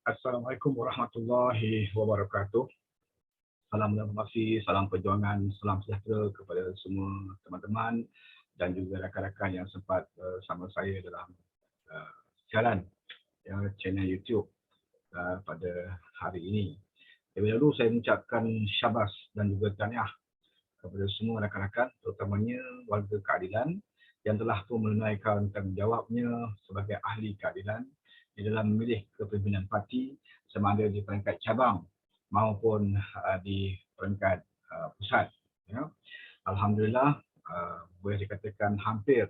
Assalamualaikum warahmatullahi wabarakatuh. Salam reformasi, salam perjuangan, salam sejahtera kepada semua teman-teman dan juga rakan-rakan yang sempat sama saya dalam siaran channel YouTube pada hari ini. Terlebih dahulu saya mengucapkan syabas dan juga tahniah kepada semua rakan-rakan, terutamanya warga keadilan yang telah pun menunaikan tanggungjawabnya sebagai ahli keadilan di dalam memilih kepimpinan parti sama ada di peringkat cabang maupun di peringkat pusat. Ya. Alhamdulillah, boleh dikatakan hampir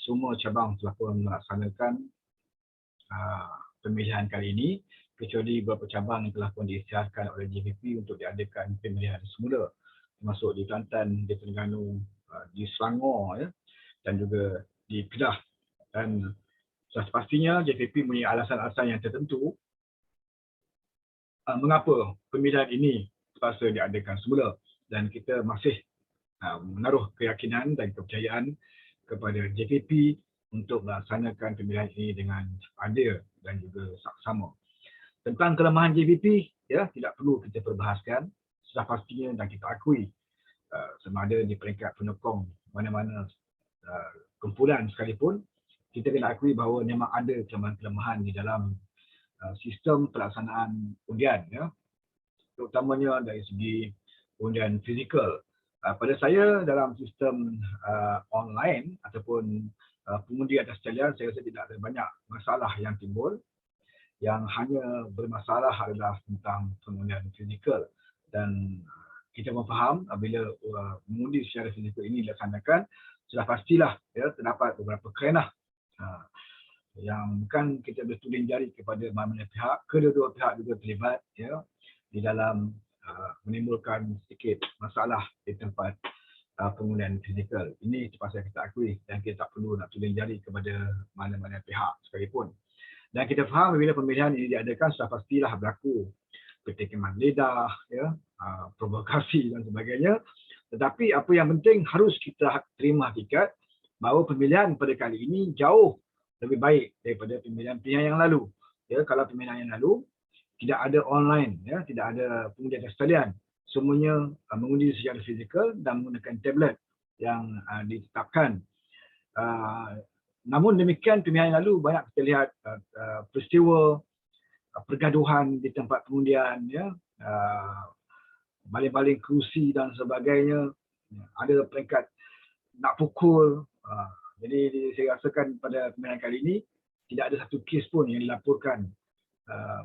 semua cabang telah pun melaksanakan pemilihan kali ini, kecuali beberapa cabang yang telah pun diisytiharkan oleh JVP untuk diadakan pemilihan semula, termasuk di Kelantan, di Terengganu, di Selangor, ya, dan juga di Kedah. Dan pastinya JVP mempunyai alasan-alasan yang tertentu mengapa pemilihan ini terpaksa diadakan semula, dan kita masih menaruh keyakinan dan kepercayaan kepada JVP untuk melaksanakan pemilihan ini dengan adil dan juga saksama. Tentang kelemahan JVP, ya, tidak perlu kita perbahaskan, sudah pastinya dan kita akui sama ada di peringkat penyokong mana-mana kumpulan sekalipun, kita kena akui bahawa memang ada kelemahan di dalam sistem pelaksanaan undian, ya, terutamanya dari segi undian fizikal. Pada saya dalam sistem online ataupun pengundi atas talian, saya rasa tidak ada banyak masalah yang timbul. Yang hanya bermasalah adalah tentang pengundian fizikal, dan kita memfaham apabila mengundi secara fizikal ini dilaksanakan, sudah pastilah, ya, terdapat beberapa kerenah yang bukan kita bertuding jari kepada mana-mana pihak. Kedua-dua pihak juga terlibat, ya, di dalam menimbulkan sedikit masalah di tempat pengundian fizikal. Ini terpaksa kita akui dan kita tak perlu nak tuding jari kepada mana-mana pihak sekalipun. Dan kita faham bila pemilihan ini diadakan, sudah pastilah berlaku petikan lidah, ya, provokasi dan sebagainya. Tetapi apa yang penting harus kita terima hakikat bahawa pemilihan pada kali ini jauh lebih baik daripada pemilihan-pemilihan yang lalu. Ya, kalau pemilihan yang lalu tidak ada online, ya, tidak ada pengundi atas talian. Semuanya mengundi secara fizikal dan menggunakan tablet yang ditetapkan. Namun demikian, pemilihan yang lalu banyak kita lihat peristiwa pergaduhan di tempat pengundian, ya, baling-baling kerusi dan sebagainya. Ada peringkat nak pukul. Jadi saya rasakan pada pemilihan kali ini tidak ada satu kes pun yang dilaporkan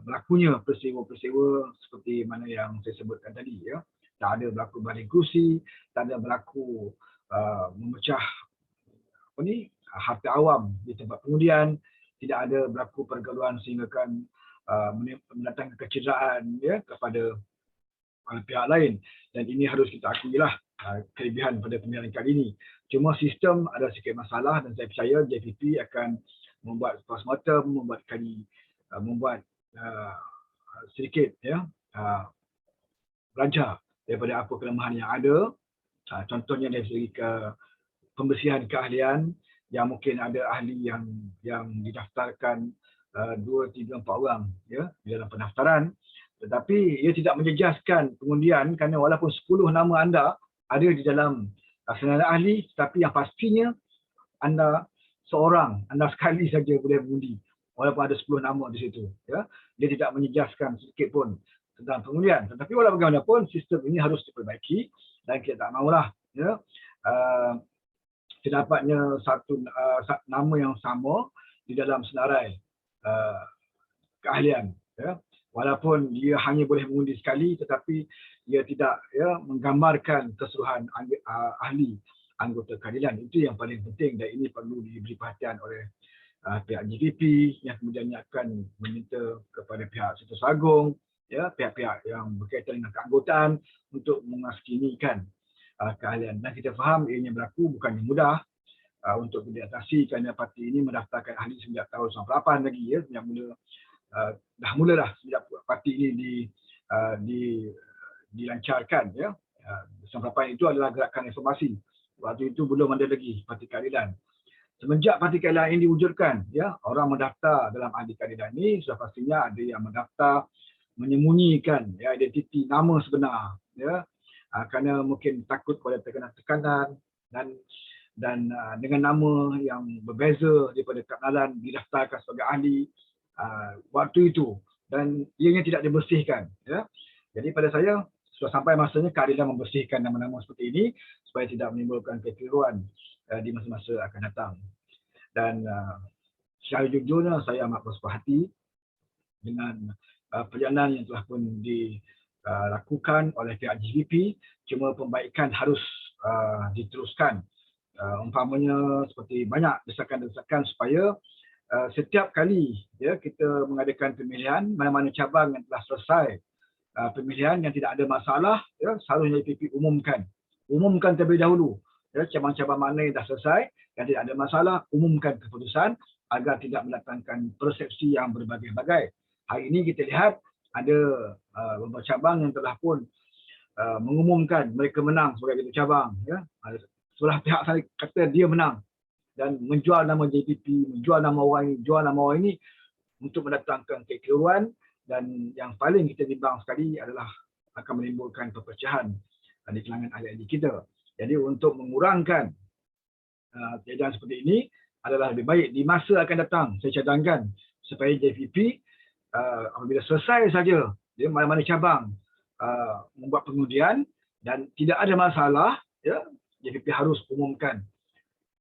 berlakunya peristiwa-peristiwa seperti mana yang saya sebutkan tadi, ya. Tak ada berlaku baling kerusi, tak ada berlaku memecah harta awam di tempat pengundian, tidak ada berlaku pergaduhan sehingga kan mendatangkan kecederaan, ya, kepada pihak lain. Dan ini harus kita akuilah kelebihan pada pemilihan kali ini. Cuma sistem ada sedikit masalah dan saya percaya JVP akan membuat postmortem, membuat sedikit, ya, belajar daripada apa kelemahan yang ada. Contohnya dari segi pembersihan keahlian, yang mungkin ada ahli yang didaftarkan 2, 3, 4 orang, ya, di dalam pendaftaran, tetapi ia tidak menjejaskan pengundian kerana walaupun 10 nama anda ada di dalam senarai ahli, tetapi yang pastinya anda sekali saja boleh mengundi walaupun ada 10 nama di situ, ya. Dia tidak menjejaskan sedikit pun tentang pengundian. Tetapi walaupun bagaimanapun sistem ini harus diperbaiki dan kita tak maulah, ya, terdapatnya satu nama yang sama di dalam senarai keahlian, ya. Walaupun dia hanya boleh mengundi sekali, tetapi dia tidak, ya, menggambarkan keseluruhan ahli anggota keadilan. Itu yang paling penting dan ini perlu diberi perhatian oleh pihak JVP yang kemudian akan meminta kepada pihak Situs Agung, ya, pihak-pihak yang berkaitan dengan keanggotaan untuk memaskinikan keahlian. Dan kita faham ianya berlaku bukannya mudah untuk diatasi kerana parti ini mendaftarkan ahli sejak tahun 98 lagi, ya, yang mula sejak parti ini dilancarkan, ya. 98 itu adalah gerakan reformasi. Waktu itu belum ada lagi Parti Keadilan. Semenjak parti keadilan ini diwujudkan, ya, orang mendaftar dalam ahli keadilan ini sudah pastinya ada yang mendaftar menyembunyikan, ya, identiti nama sebenar, ya, kerana mungkin takut pada terkena tekanan dan dengan nama yang berbeza daripada kenalan didaftarkan sebagai ahli waktu itu, dan ianya tidak dibersihkan, ya. Jadi pada saya sudah sampai masanya keadilan membersihkan nama-nama seperti ini supaya tidak menimbulkan kekeliruan di masa-masa akan datang. Dan secara jujurnya saya amat bersuka hati dengan perjalanan yang telah pun dilakukan oleh pihak GVP. Cuma pembaikan harus diteruskan. Umpamanya seperti banyak desakan-desakan supaya setiap kali, ya, kita mengadakan pemilihan, mana-mana cabang yang telah selesai pemilihan yang tidak ada masalah, ya, seharusnya GVP umumkan terlebih dahulu, ya, cabang-cabang mana yang dah selesai yang tidak ada masalah, umumkan keputusan agar tidak mendatangkan persepsi yang berbagai-bagai. Hari ini kita lihat ada beberapa cabang yang telah pun mengumumkan mereka menang sebagai ketua cabang, ya. Sebelah pihak saya kata dia menang dan menjual nama JPP, menjual nama orang ini, jual nama orang ini untuk mendatangkan kekeliruan, dan yang paling kita bimbang sekali adalah akan menimbulkan perpecahan di kalangan ahli-ahli kita. Jadi untuk mengurangkan kejadian seperti ini adalah lebih baik di masa akan datang saya cadangkan supaya JPP apabila selesai saja dia mana-mana cabang membuat pengundian dan tidak ada masalah, ya, JPP harus umumkan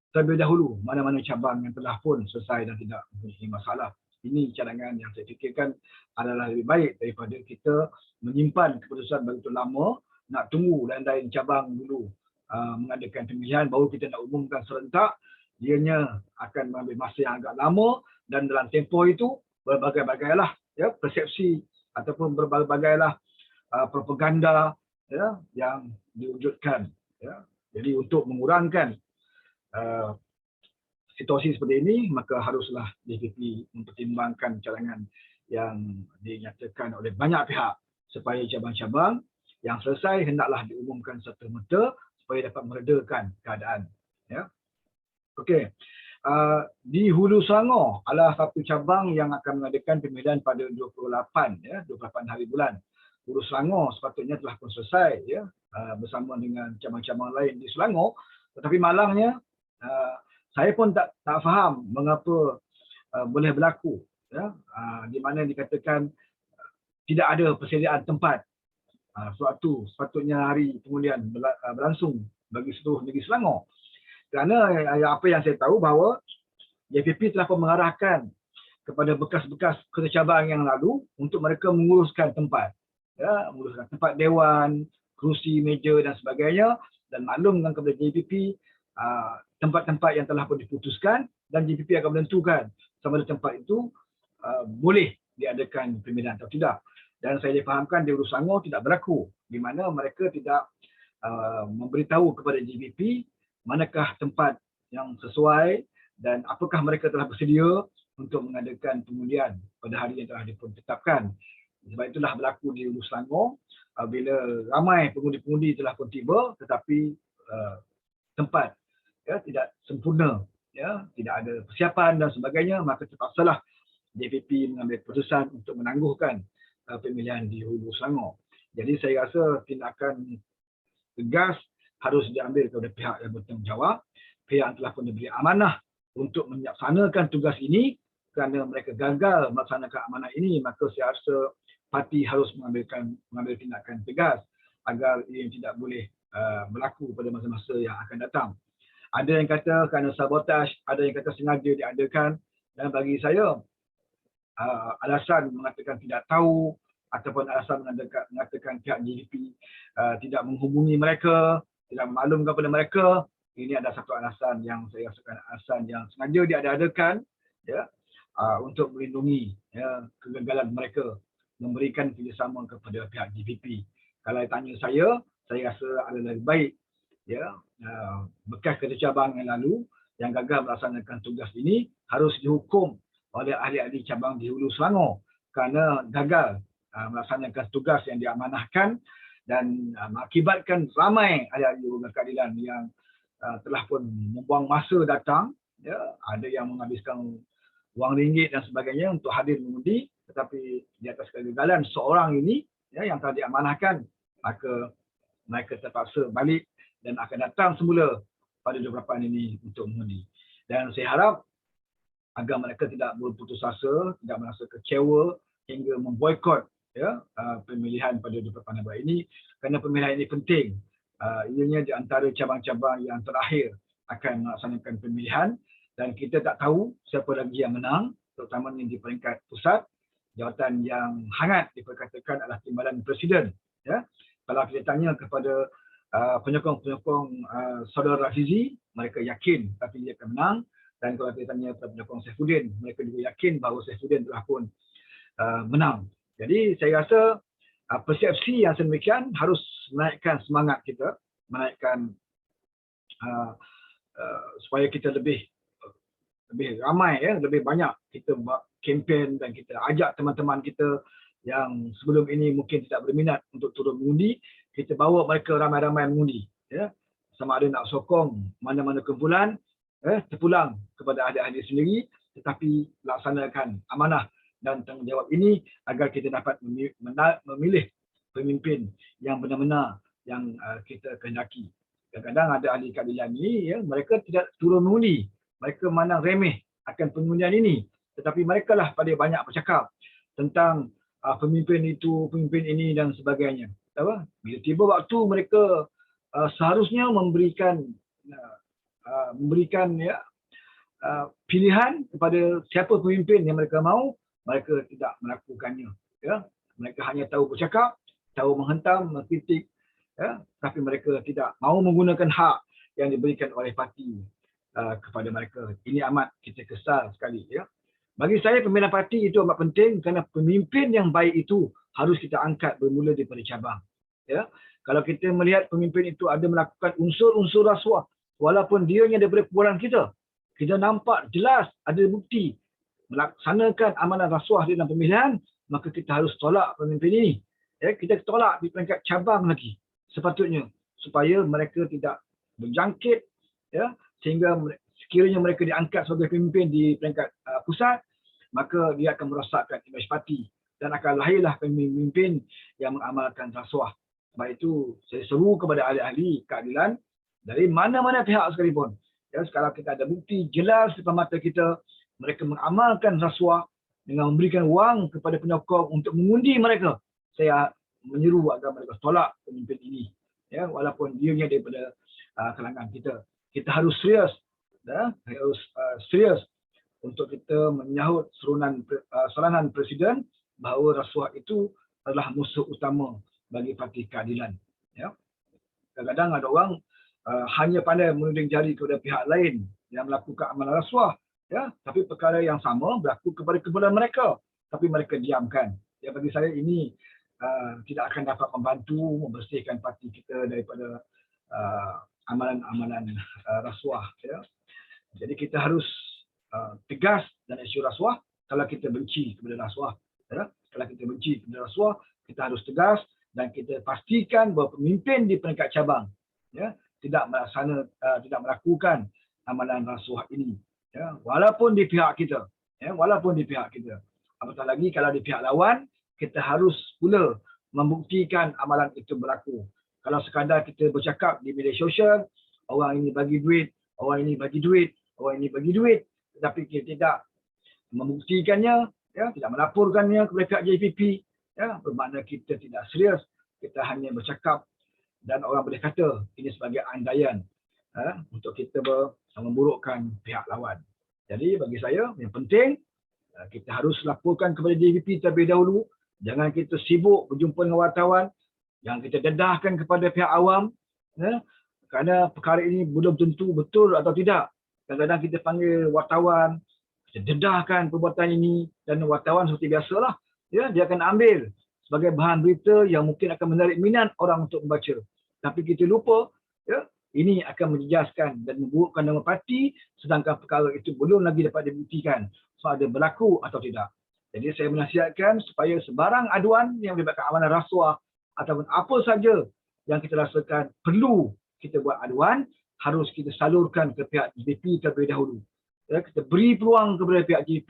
terlebih dahulu mana-mana cabang yang telah pun selesai dan tidak mempunyai masalah. Ini cadangan yang saya fikirkan adalah lebih baik daripada kita menyimpan keputusan begitu lama, nak tunggu lain-lain cabang dulu mengadakan pemilihan baru kita nak umumkan serentak. Dianya akan mengambil masa yang agak lama dan dalam tempoh itu berbagai-bagailah, ya, persepsi ataupun berbagai-bagailah propaganda, ya, yang diwujudkan, ya. Jadi untuk mengurangkan situasi seperti ini, maka haruslah DPP mempertimbangkan cadangan yang dinyatakan oleh banyak pihak supaya cabang-cabang yang selesai hendaklah diumumkan serta-merta supaya dapat meredakan keadaan, ya. Okey. Di Hulu Selangor adalah satu cabang yang akan mengadakan pemilihan pada 28, ya, 28 hari bulan. Hulu Selangor sepatutnya telah pun selesai, ya, bersama dengan cabang-cabang lain di Selangor, tetapi malangnya saya pun tak faham mengapa boleh berlaku, ya, di mana dikatakan tidak ada persediaan tempat. Suatu sepatutnya hari pengundian berlangsung bagi seluruh negeri Selangor. Kerana apa yang saya tahu bahawa JPP telah pun mengarahkan kepada bekas-bekas ketua cabang yang lalu untuk mereka menguruskan tempat, ya, menguruskan tempat dewan, kerusi, meja dan sebagainya, dan maklumkan kepada JPP tempat-tempat yang telah pun diputuskan, dan JPP akan menentukan sama ada tempat itu boleh diadakan pemilihan atau tidak. Dan saya difahamkan di Hulu Selangor tidak berlaku, di mana mereka tidak memberitahu kepada JPP manakah tempat yang sesuai dan apakah mereka telah bersedia untuk mengadakan pengundian pada hari yang telah ditetapkan. Sebab itulah berlaku di Hulu Selangor bila ramai pengundi-pengundi telah pun tiba tetapi tempat, ya, tidak sempurna, ya, tidak ada persiapan dan sebagainya, maka terpaksalah DPP mengambil keputusan untuk menangguhkan pemilihan di Hulu Selangor. Jadi saya rasa tindakan tegas harus diambil kepada pihak yang bertanggungjawab, pihak yang telah pun diberi amanah untuk melaksanakan tugas ini. Kerana mereka gagal melaksanakan amanah ini, maka saya rasa parti harus mengambil tindakan tegas agar ia tidak boleh berlaku pada masa-masa yang akan datang. Ada yang kata kerana sabotaj, ada yang kata sengaja diadakan, dan bagi saya alasan mengatakan tidak tahu ataupun alasan mengatakan pihak JPP tidak menghubungi mereka, tidak maklumkan kepada mereka, ini adalah satu alasan yang saya rasakan alasan yang sengaja diadakan, ya, untuk melindungi, ya, kegagalan mereka memberikan kerjasama kepada pihak JPP. Kalau tanya saya rasa adalah lebih baik, ya, bekas ketua cabang yang lalu yang gagal melaksanakan tugas ini harus dihukum oleh ahli-ahli cabang di Hulu Selangor kerana gagal melaksanakan tugas yang diamanahkan dan mengakibatkan ramai ahli-ahli lembaga keadilan yang telah pun membuang masa datang Ya, ada yang menghabiskan wang ringgit dan sebagainya untuk hadir mengundi, tetapi di atas kegagalan seorang ini ya, yang telah diamanahkan, maka mereka terpaksa balik dan akan datang semula pada 28 ini untuk mengundi. Dan saya harap agar mereka tidak berputus asa, tidak merasa kecewa hingga memboikot ya, pemilihan pada 28 November ini, kerana pemilihan ini penting. Ianya di antara cabang-cabang yang terakhir akan melaksanakan pemilihan dan kita tak tahu siapa lagi yang menang, terutamanya di peringkat pusat. Jawatan yang hangat diperkatakan adalah timbalan presiden. Ya, kalau kita tanya kepada penyokong-penyokong saudara Rafizi, mereka yakin tapi dia akan menang. Dan kalau kita tanya kepada penyokong Saifuddin, mereka juga yakin bahawa Saifuddin telah pun menang. Jadi saya rasa persepsi yang sedemikian harus menaikkan semangat kita, menaikkan supaya kita lebih ramai, ya, lebih banyak kita buat kempen dan kita ajak teman-teman kita yang sebelum ini mungkin tidak berminat untuk turun mengundi, kita bawa mereka ramai-ramai mengundi. Ya. Sama ada nak sokong mana-mana kumpulan, terpulang kepada ahli-ahli sendiri, tetapi laksanakan amanah dan tanggungjawab ini agar kita dapat memilih pemimpin yang benar-benar yang kita kehendaki. Kadang-kadang ada ahli keadilan ini, ya, mereka tidak turun mengundi. Mereka memandang remeh akan pengundian ini. Tetapi mereka lah pada banyak bercakap tentang pemimpin itu, pemimpin ini dan sebagainya. Apa? Bila tiba waktu mereka seharusnya memberikan ya, pilihan kepada siapa pemimpin yang mereka mahu, mereka tidak melakukannya. Ya? Mereka hanya tahu bercakap, tahu menghentam, mengkritik, ya? Tapi mereka tidak mahu menggunakan hak yang diberikan oleh parti kepada mereka. Ini amat kita kesal sekali. Ya. Bagi saya pembinaan parti itu amat penting kerana pemimpin yang baik itu harus kita angkat bermula daripada cabang. Ya. Kalau kita melihat pemimpin itu ada melakukan unsur-unsur rasuah, walaupun dia daripada kumpulan kita, kita nampak jelas ada bukti melaksanakan amanah rasuah dalam pemilihan, maka kita harus tolak pemimpin ini. Ya, kita tolak di peringkat cabang lagi sepatutnya, supaya mereka tidak berjangkit, ya, sehingga sekiranya mereka diangkat sebagai pemimpin di peringkat pusat, maka dia akan merosakkan imej parti dan akan lahirlah pemimpin yang mengamalkan rasuah. Sebab itu saya seru kepada ahli-ahli keadilan dari mana-mana pihak sekalipun. Ya, sekarang kita ada bukti jelas depan mata kita, mereka mengamalkan rasuah dengan memberikan wang kepada penyokong untuk mengundi mereka. Saya menyeru agar mereka tolak pemimpin ini. Ya, walaupun dia daripada kalangan kita. Kita harus serius, serius untuk kita menyahut saranan Presiden bahawa rasuah itu adalah musuh utama bagi parti keadilan. Ya. Kadang-kadang ada orang hanya pandai menuding jari kepada pihak lain yang melakukan amalan rasuah, ya, tapi perkara yang sama berlaku kepada kumpulan mereka, tapi mereka diamkan. Ya, bagi saya ini tidak akan dapat membantu membersihkan parti kita daripada amalan-amalan rasuah. Ya. Jadi kita harus tegas dan isu rasuah. Kalau kita benci kepada rasuah, ya. Kalau kita benci kepada rasuah, kita harus tegas dan kita pastikan bahawa pemimpin di peringkat cabang, ya, tidak melakukan amalan rasuah ini. Ya. Walaupun di pihak kita, ya, walaupun di pihak kita. Apatah lagi kalau di pihak lawan, kita harus pula membuktikan amalan itu berlaku. Kalau sekadar kita bercakap di media sosial, orang ini bagi duit, orang ini bagi duit, orang ini bagi duit, tetapi kita tidak membuktikannya, ya, tidak melaporkannya kepada pihak JPP, ya, bermakna kita tidak serius, kita hanya bercakap dan orang boleh kata ini sebagai andaian untuk kita memburukkan pihak lawan. Jadi bagi saya yang penting kita harus laporkan kepada JPP terlebih dahulu, jangan kita sibuk berjumpa dengan wartawan. Yang kita dedahkan kepada pihak awam, ya, kerana perkara ini belum tentu betul atau tidak. Kadang-kadang kita panggil wartawan, kita dedahkan perbuatan ini, dan wartawan seperti biasalah, ya, dia akan ambil sebagai bahan berita yang mungkin akan menarik minat orang untuk membaca. Tapi kita lupa, ya, ini akan menjejaskan dan memburukkan nama parti, sedangkan perkara itu belum lagi dapat dibuktikan sama ada berlaku atau tidak. Jadi saya menasihatkan supaya sebarang aduan yang melibatkan amanah rasuah ataupun apa saja yang kita rasakan perlu kita buat aduan, harus kita salurkan ke pihak JPP terlebih dahulu. Ya, kita beri peluang kepada pihak JP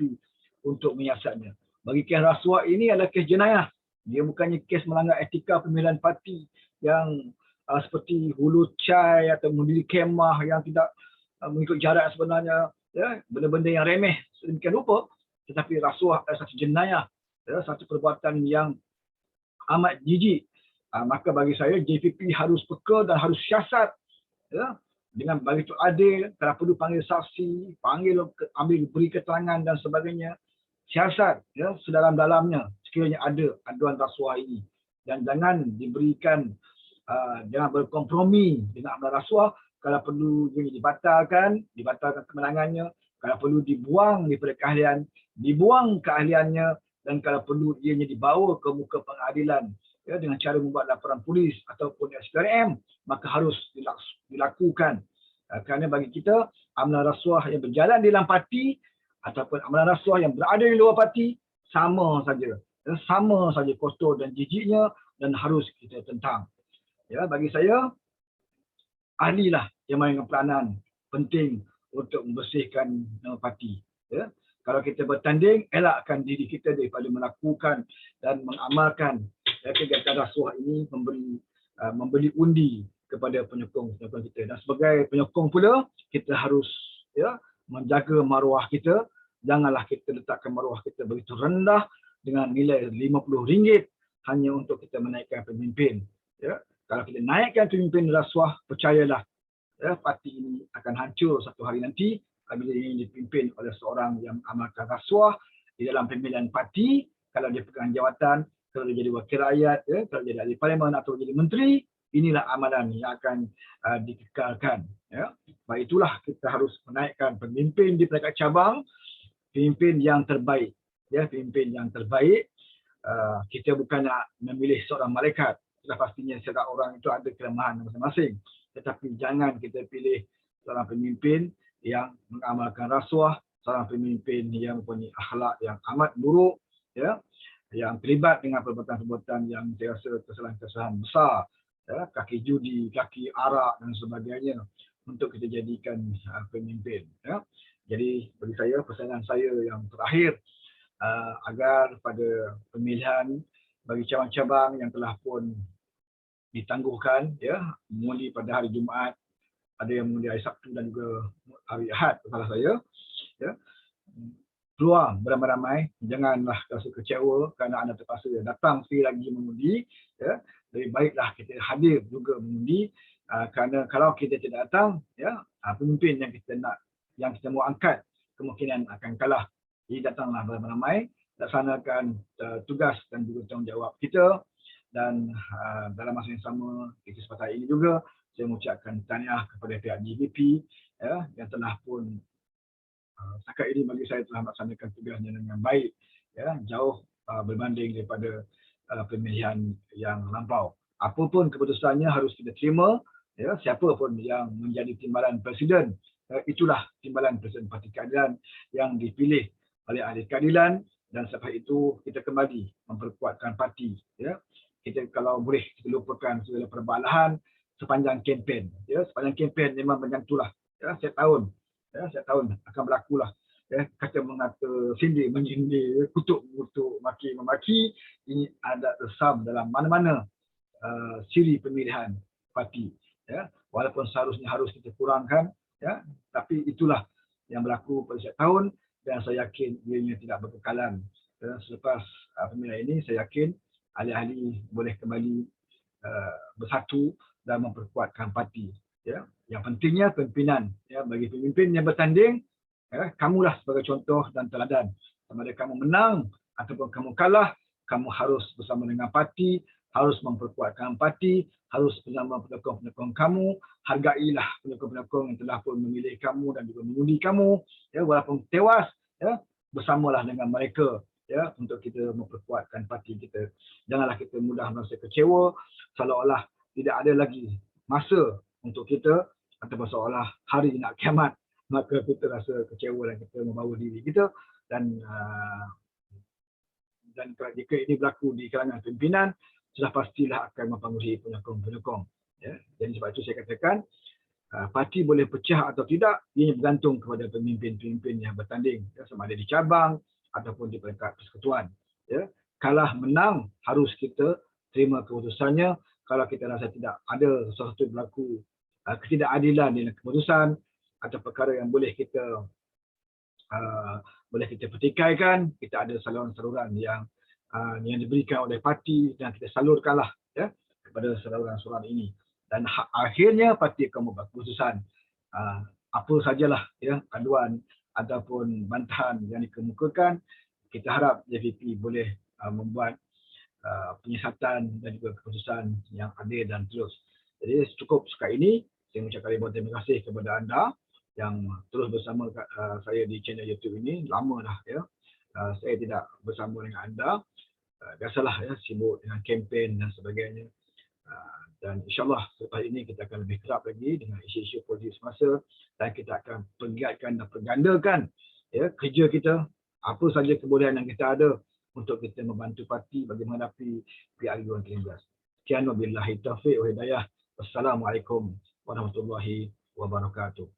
untuk menyiasatnya. Bagi kes rasuah ini adalah kes jenayah. Dia bukannya kes melanggar etika pemilihan parti yang seperti hulu cai atau mendiri kemah yang tidak mengikut jarak sebenarnya, ya, benda-benda yang remeh sedemikian rupa. Tetapi rasuah adalah satu jenayah, ya, satu perbuatan yang amat jijik. Maka bagi saya JPP harus peka dan harus siasat, ya, dengan begitu adil. Kalau perlu panggil saksi, ambil beri keterangan dan sebagainya. Siasat, ya, sedalam-dalamnya sekiranya ada aduan rasuah ini, dan jangan diberikan, jangan berkompromi dengan amalan rasuah. Kalau perlu dibatalkan kemenangannya. Kalau perlu dibuang daripada keahlian, dibuang keahliannya. Dan kalau perlu ianya dibawa ke muka pengadilan, ya, dengan cara membuat laporan polis ataupun SPRM, maka harus dilakukan. Kerana bagi kita, amalan rasuah yang berjalan di dalam parti ataupun amalan rasuah yang berada di luar parti sama saja. Sama saja kotor dan jijiknya dan harus kita tentang. Ya, bagi saya, ahlilah yang mainkan peranan penting untuk membersihkan nama parti. Ya. Kalau kita bertanding, elakkan diri kita daripada melakukan dan mengamalkan, ya, kegiatan rasuah ini, membeli undi kepada penyokong kita. Dan sebagai penyokong pula, kita harus, ya, menjaga maruah kita. Janganlah kita letakkan maruah kita begitu rendah dengan nilai RM50 hanya untuk kita menaikkan pemimpin. Ya. Kalau kita naikkan pemimpin rasuah, percayalah, ya, parti ini akan hancur satu hari nanti bila ini dipimpin oleh seorang yang amalkan rasuah di dalam pemilihan parti. Kalau dia pegang jawatan, kalau dia jadi wakil rakyat, ya, kalau dia jadi ahli parlimen atau jadi menteri, inilah amalan yang akan dikekalkan. Ya. Baik itulah kita harus menaikkan pemimpin di peringkat cabang, pemimpin yang terbaik. Ya, pemimpin yang terbaik. Kita bukan nak memilih seorang malaikat. Sudah pastinya setiap orang itu ada kelemahan masing-masing. Tetapi jangan kita pilih seorang pemimpin yang mengamalkan rasuah, seorang pemimpin yang mempunyai akhlak yang amat buruk, ya, yang terlibat dengan perbuatan-perbuatan yang saya rasa kesalahan-kesalahan besar, ya, kaki judi, kaki arak dan sebagainya, untuk kita jadikan pemimpin. Ya. Jadi bagi saya, pesanan saya yang terakhir, agar pada pemilihan bagi cabang-cabang yang telah pun ditangguhkan, ya, mengundi pada hari Jumaat, ada yang mengundi hari Sabtu dan juga hari Ahad, salah saya, ya, keluar beramai-ramai. Janganlah rasa kecewa kerana anda terpaksa datang sekali lagi mengundi, ya. Lebih baiklah kita hadir juga mengundi, kerana kalau kita tidak datang, ya, pemimpin yang kita mau angkat kemungkinan akan kalah. Jadi datanglah beramai-ramai, laksanakan tugas dan juga tanggungjawab kita. Dan dalam masa yang sama, di kesempatan ini juga saya mengucapkan tahniah kepada pihak JPP, ya, yang telah pun setakat ini bagi saya telah melaksanakan tugasnya dengan baik, ya, jauh berbanding daripada pemilihan yang lampau. Apapun keputusannya harus kita terima, ya, siapa pun yang menjadi timbalan presiden, itulah timbalan presiden Parti Keadilan yang dipilih oleh ahli keadilan. Dan sebab itu kita kembali memperkuatkan parti, ya. Kita kalau boleh kita lupakan segala perbalahan sepanjang kempen, ya. Sepanjang kempen memang macam itulah, ya, setiap tahun akan berlakulah, ya, kata mengata, sindir menyindir, kutuk-kutuk, maki memaki. Ini ada resam dalam mana-mana siri pemilihan parti, ya. Walaupun seharusnya harus kita kurangkan, ya, tapi itulah yang berlaku pada setiap tahun. Dan saya yakin ianya tidak berkekalan. Selepas pemilihan ini, saya yakin ahli-ahli boleh kembali bersatu dan memperkuatkan parti. Ya. Yang pentingnya pimpinan. Ya. Bagi pemimpin yang bertanding, ya, kamulah sebagai contoh dan teladan. Sama ada kamu menang ataupun kamu kalah, kamu harus bersama dengan parti, harus memperkuatkan parti, harus bersama penyokong-penyokong kamu. Hargailah penyokong-penyokong yang telah pun memilih kamu dan juga mengundi kamu, ya, walaupun tewas, ya, bersamalah dengan mereka, ya, untuk kita memperkuatkan parti kita. Janganlah kita mudah merasa kecewa seolah-olah tidak ada lagi masa untuk kita, atau seolah hari nak kiamat, maka kita rasa kecewa dan kita membawa diri kita. Dan jika ini berlaku di kalangan pimpinan, sudah pastilah akan mempengaruhi penyokong-penyokong. Ya. Jadi sebab itu saya katakan, parti boleh pecah atau tidak, ia bergantung kepada pemimpin-pemimpin yang bertanding, ya, sama ada di cabang ataupun di peringkat persekutuan. Ya. Kalah menang harus kita terima keputusannya. Kalau kita rasa tidak ada sesuatu berlaku ketidakadilan dalam keputusan atau perkara yang boleh kita pertikaikan, kita ada saluran-saluran yang diberikan oleh parti dan kita salurkanlah, ya, kepada saluran-saluran ini. Dan akhirnya parti akan membuat keputusan apa sajalah, ya, aduan ataupun bantahan yang dikemukakan. Kita harap JVP boleh membuat penyiasatan dan juga keputusan yang adil dan terus. Jadi cukup setakat ini. Saya mengucapkan ribuan terima kasih kepada anda yang terus bersama saya di channel YouTube ini. Lama dah, ya. Saya tidak bersama dengan anda. Biasalah, ya, sibuk dengan kempen dan sebagainya. Dan insyaAllah selepas ini kita akan lebih kerap lagi dengan isu-isu politik semasa dan kita akan pergiatkan dan pergandakan, ya, kerja kita, apa saja kebolehan yang kita ada untuk kita membantu parti bagi menghadapi PRU 2019. Sekian wabillahi taufiq wa hidayah. Wassalamualaikum warahmatullahi wabarakatuh.